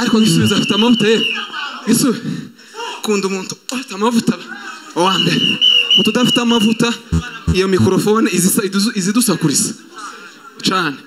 ariko gisubiza afite amavuta ye gisu kunda umuntu afite amavuta wande utudafite amavuta iyo mikrofone izidusakuriza cyane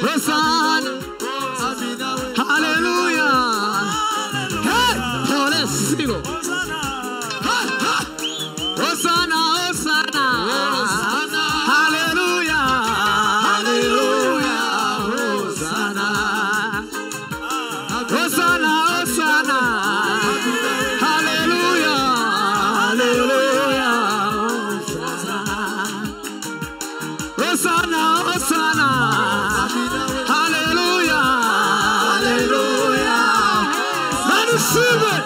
Hosanna, mizigo. Hosana, Hosana, hallelujah, hallelujah, Hosana, Hosana, Hosana, hallelujah, hallelujah, Hosana, Hosana, hallelujah, hallelujah, receive it.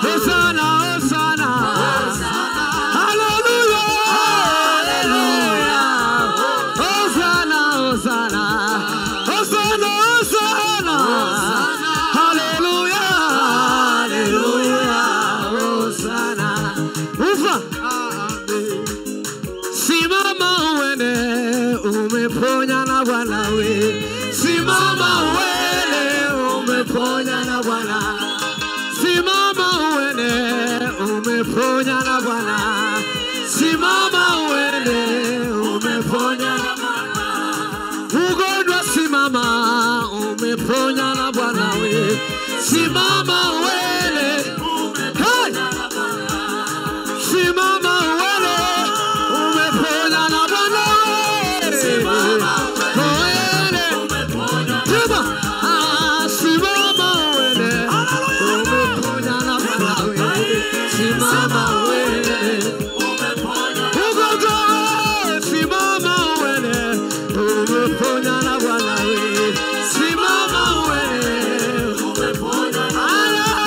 Hosana, Hosana, hallelujah, hallelujah, Hosana, Hosana, Hosana, Hosana, hallelujah, hallelujah, Hosana. Ufa, simama uende, umeponya na Bwana we. Simama uende, umeponya na Bwana. Simama uende, umeponya na Bwana. Simama uende, umeponya na Bwana. Ugonjwa simama, umeponya na Bwana we. Simama uende, umeponya na Bwana. Simama uende, umeponya na Bwana. Simama uende, umeponya na Bwana. Simama uende, umeponya na Bwana we. Simama uende, umeponya na Bwana. Simama uende, umeponya na Bwana we. Simama uende, umeponya na Bwana.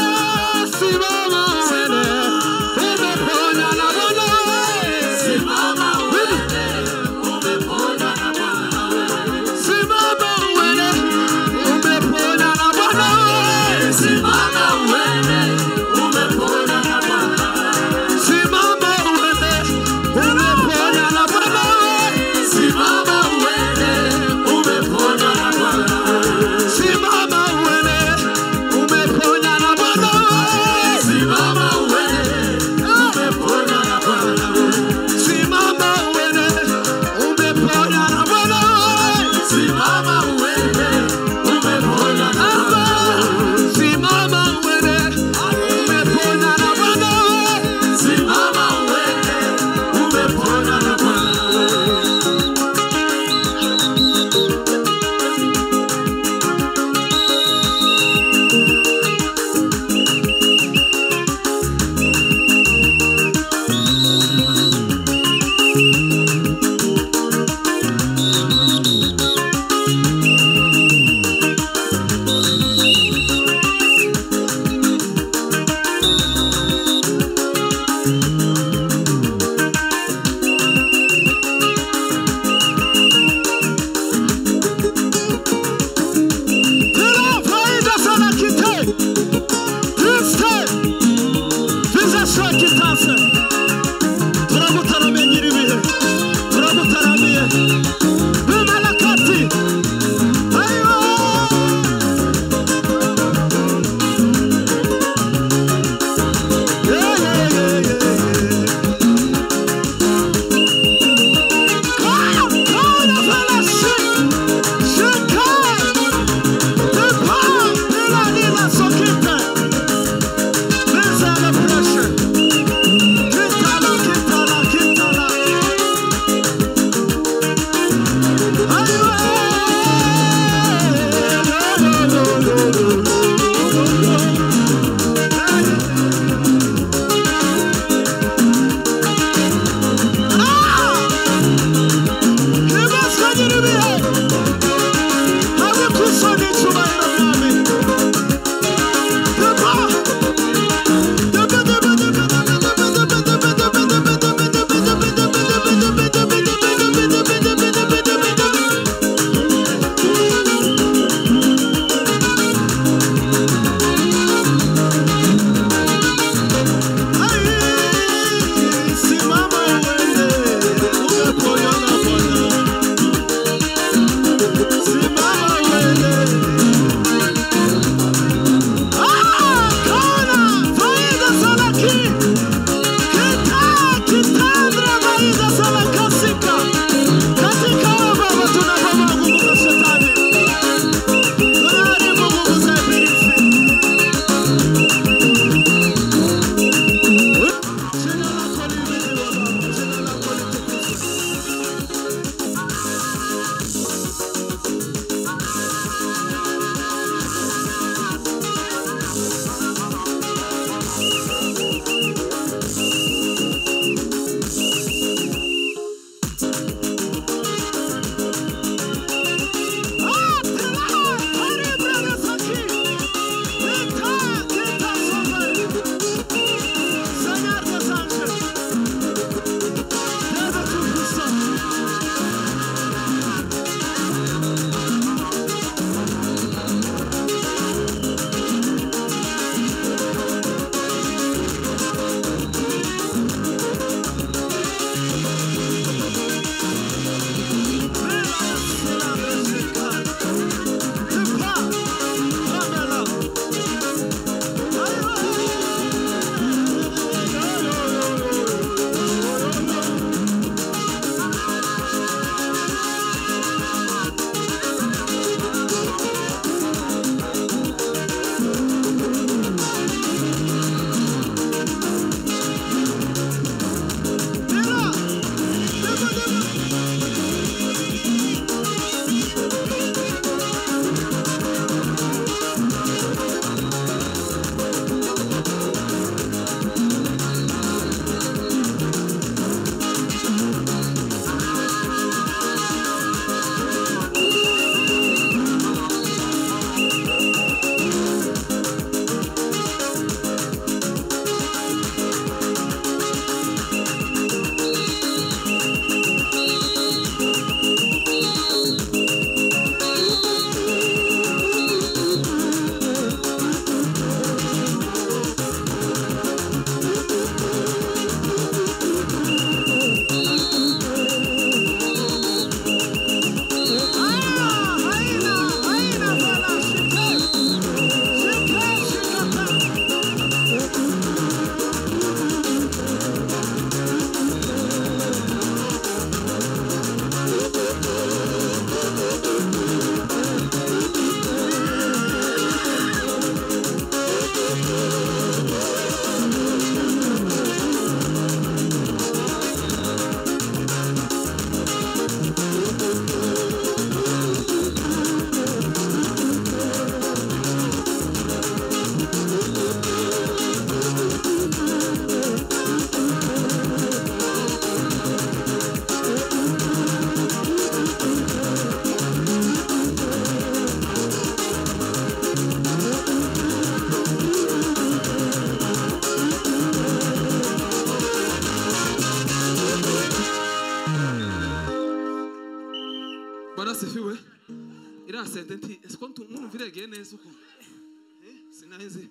sententi esko mwumviregeye neza uko sinahize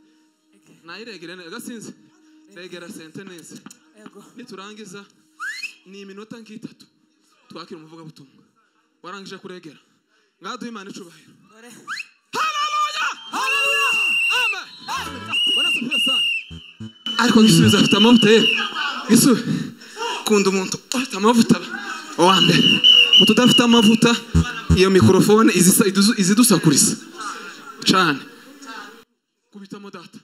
nayiregere neza gasinze regera sente neza niturangiza ni iminota nk'itatu twakira umuvuga butumwa warangije kuregera ngaduha Imana icubahiro haleluya haleluya amen bana supira sana ariko gisubiza afite amavuta ye gisu kunda umuntu afite amavuta wande utudafite amavuta iyo mikrofone izidusakurisa cyane kubitamo data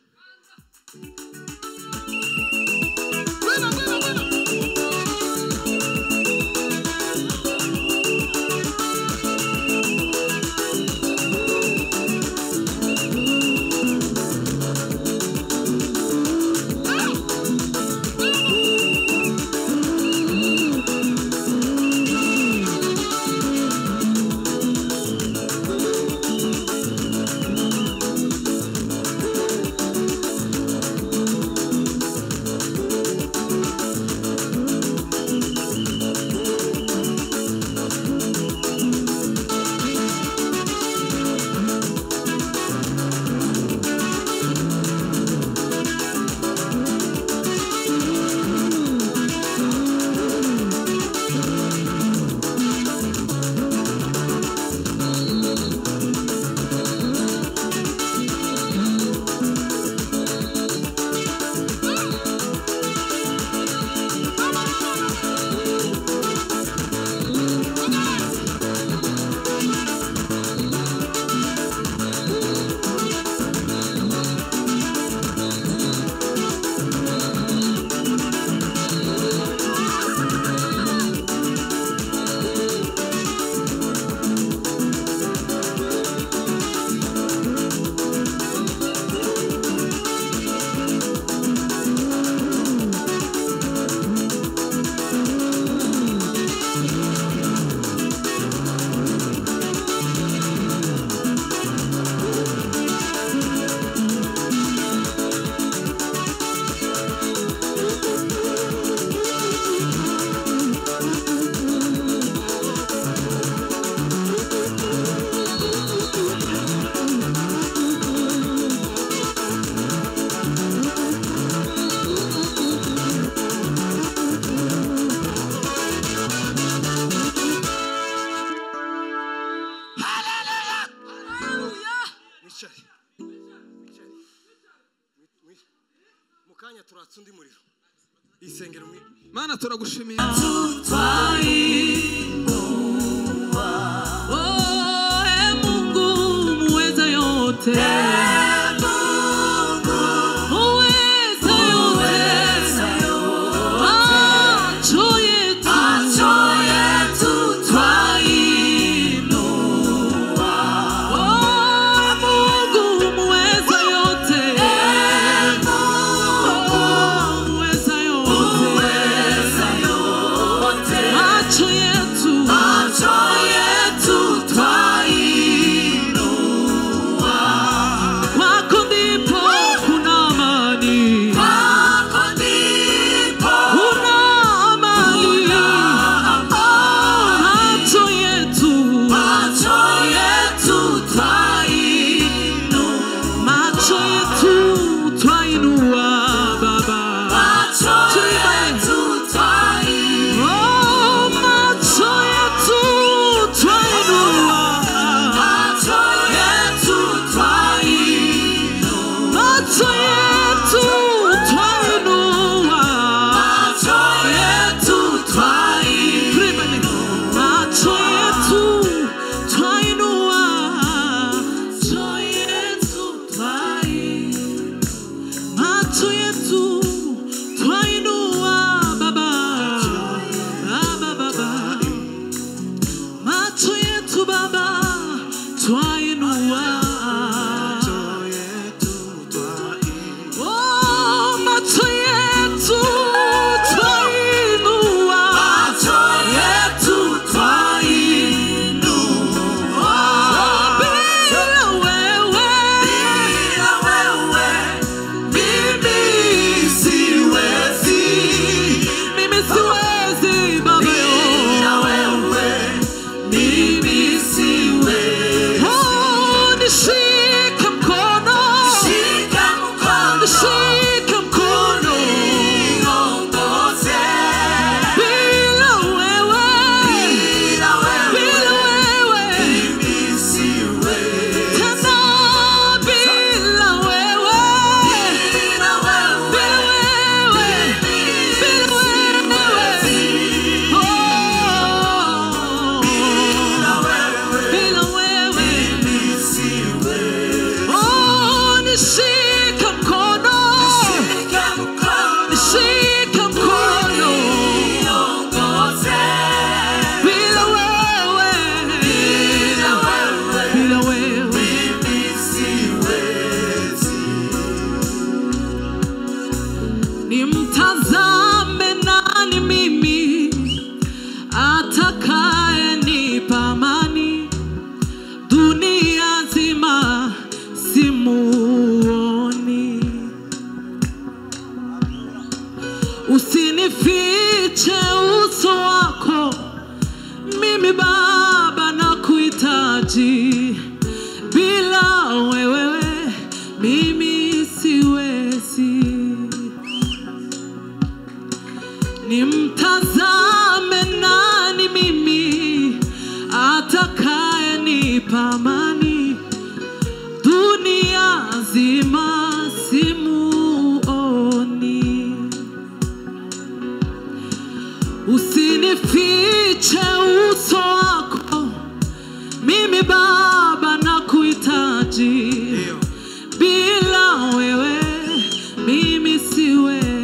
mukanya turatsundi muriro isengero Mana turagushimiye Mungu muweza yote nimtazame nani mimi atakaye nipa amani, dunia nzima simuoni. Usinifiche uso wako, mimi Baba nakuhitaji, bila wewe mimi siwezi. Nimtazame nani mimi atakaye nipa amani, dunia nzima simuoni. Usinifiche uso wako, mimi Baba nakuhitaji, bila wewe mimi siwezi.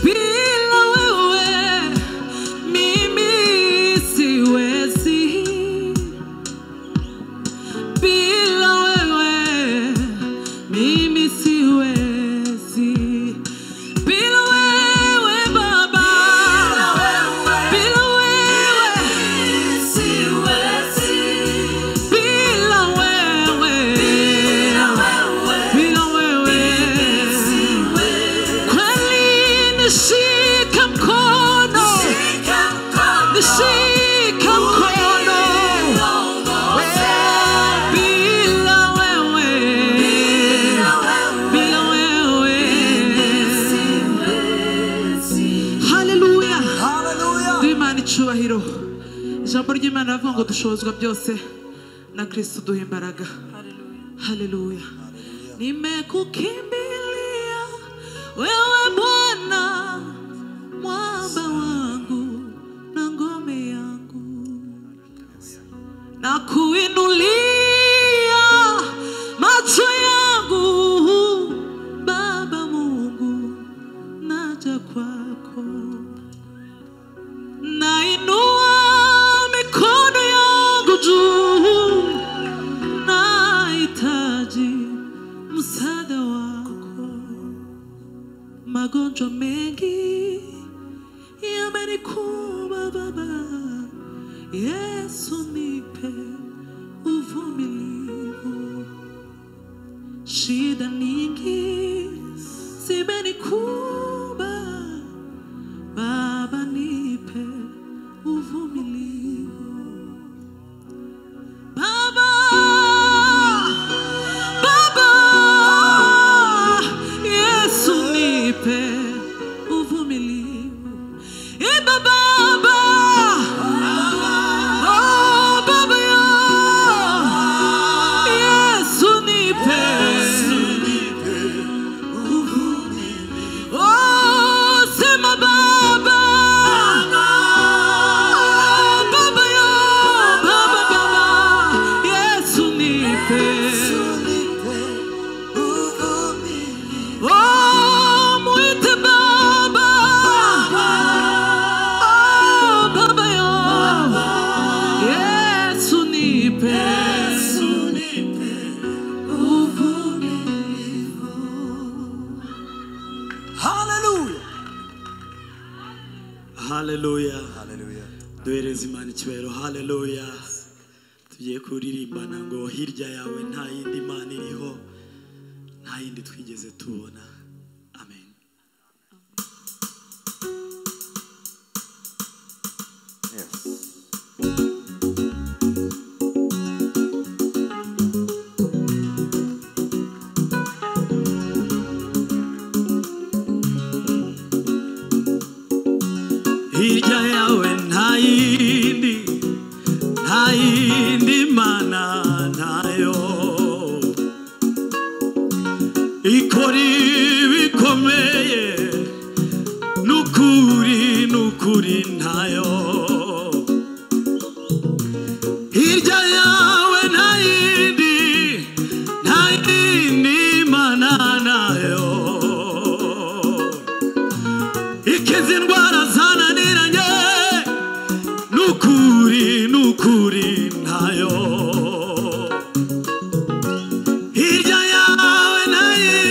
Bila wewe mimi siwezi. Bila wewe mimi siwezi. Bila wewe Baba, bila wewe siwezi. Bila wewe, bila wewe kweli nishika mkono, nishika mkono. Bila wewe, bila wewe haleluya, duhimana icyubahiro. Ijambo ry'Imana rivuga ngo dushobozwa byose na Kristo duha imbaraga. Haleluya. Nimekukimbilia wewe Bwana, mwamba wangu na ngome yangu, na kuinulia macho yangu Baba Mungu, naja kwako. Nainua mikono yangu juu, nahitaji msaada wako. Magonjwa mengi yamenikumba Baba, Yesu nipe uvumilivu. Shida nyingi zimenikumba Baba, nipe uvumilivu. Baba, Baba, Yesu nipe uvumilivu. Baba, Baba, oh Baba ya Yesu nipe uvumilivu. Oh sema Baba, Baba ya Baba, Baba Yesu nipe uvumilivu. Oh muite Baba, oh Baba ya Yesu nipe uvumilivu. Haleluya, haleluya. Duhereze Imana icyubahiro. Haleluya. Tugiye kuririmbana ngo hirya yawe nta yindi Mana iriho, nta yindi twigeze tubona. Amen. Hirya yawe nta yindi Mana ntayo, ikora ibikomeye, nukuri ntayo. Hirya yawe nta yindi Mana ntayo, ikiza indwara zananiranye, nukuri ntayo. Hirya yawe nta yindi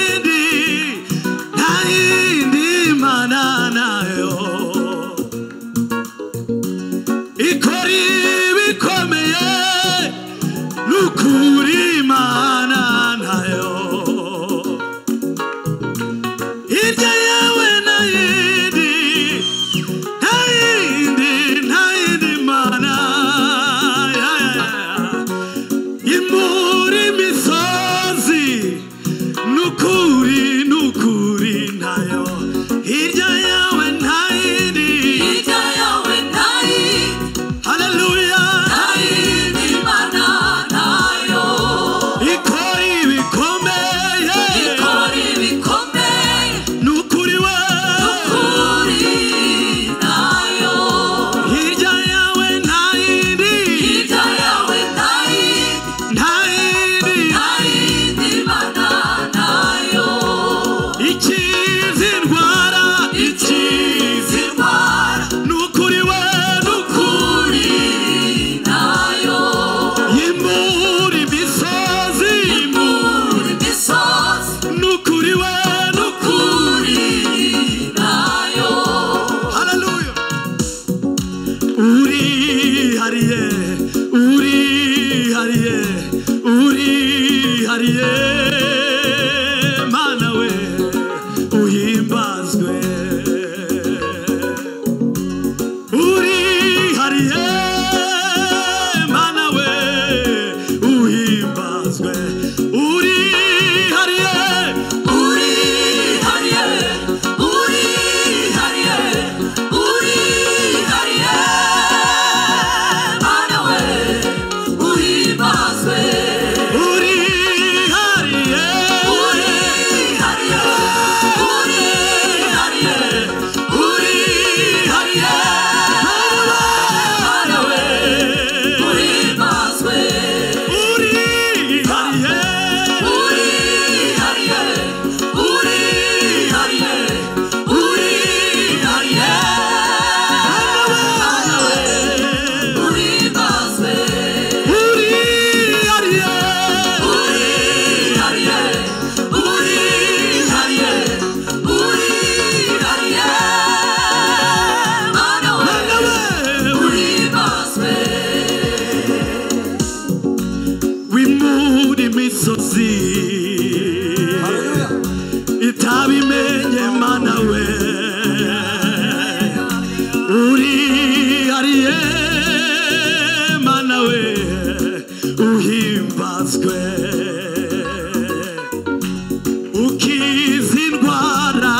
ukiza indwara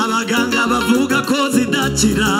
abaganga bavuga ko zidakira